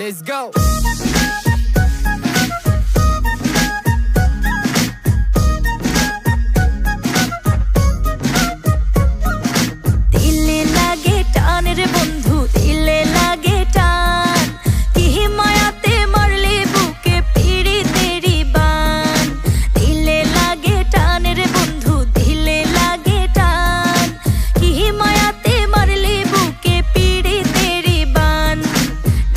Let's go. দিলে লাগে টান রে বন্ধু, দিলে লাগে টান, কি মায়াতে মারলি বুকে পিড়ি তেরি বান। দিলে লাগে টান রে বন্ধু, দিলে লাগে টান, কি মায়াতে মারলি বুকে পিড়ি তেরি বান।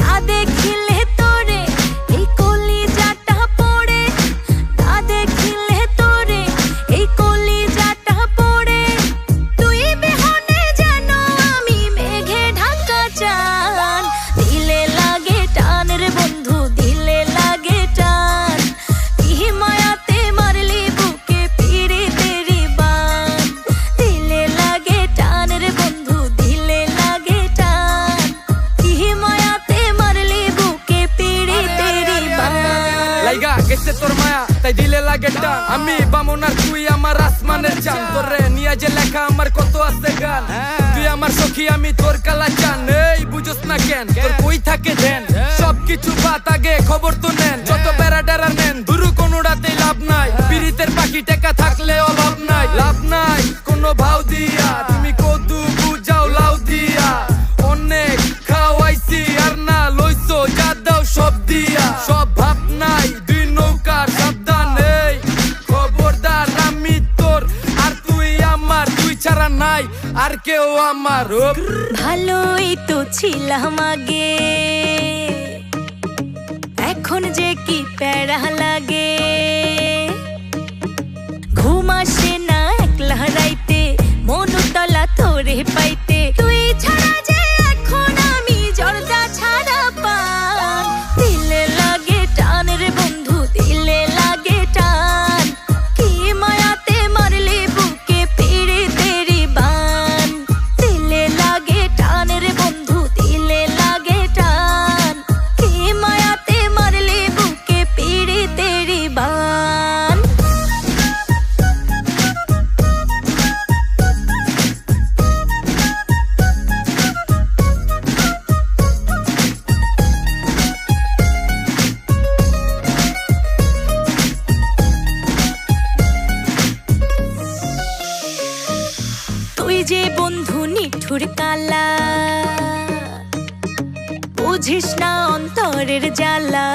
না দেখিলে তোরে এই কলিজাটা পড়ে, না দেখিলে তোরে এই কলিজাটা পড়ে, তুই বিহনে যেন আমি মেঘে ঢাকা চান। দিলে লাগে টান রে বন্ধু, দিলে লাগে টান, কি মায়াতে মারলি বুকে পিড়ি তেরি বান। দিলে লাগে টান রে বন্ধু, দিলে লাগে টান, কি মায়াতে মারলি বুকে পিড়ি তেরি বান। লাইগা গেছে তোর মায়া তাই দিলে লাগে টান, আমি বামন আর তুই আমার আসমানের চান। তোরে নিয়ে যে লেখা আমার কত আছে গান, তুই আমার সখী আমি তোর কালা চান। এই বুঝোস না কেন তোর কই থাকে ধ্যান, সবকিছু বাত আগে খবর তো নেন। যত বেড়া টেরা নেন দুরু কোনোটাতেই লাভ নাই, পিরিতের পাখি টেকা থাকলে অভাব নাই। লাভ নাই কোনো ভাও দিয়া, তুমি কদু বুঝাও লাউ দিয়া। অনেক খাওয়াইছি আর না লইছো যা দাও সব দিয়া। সব ভাব নাই দুই নৌকার সাবধান, এই খবরদার আমি তোর আর তুই আমার, তুই ছাড়া নাই আর কেউ আমার। ভালোই তো ছিলাম আগে, এখন যে কি প্যারা লাগে। ঘুম আসে না একলা রাইতে, মনুতলা তোরে পাইতে, তুই ছাড়া যে এখন আমি জর্দা ছাড়া পান। দিলে লাগে টান রে বন্ধু, দিলে লাগে টান, কি মায়াতে মারলি বুকে পিড়ি তেরি বান। দিলে লাগে টান রে বন্ধু, দিলে লাগে টান, কি মায়াতে মারলি বুকে পিড়ি তেরি বান। তুই যে বন্ধু নিঠুর কালা, বুঝিস না অন্তরের জ্বালা।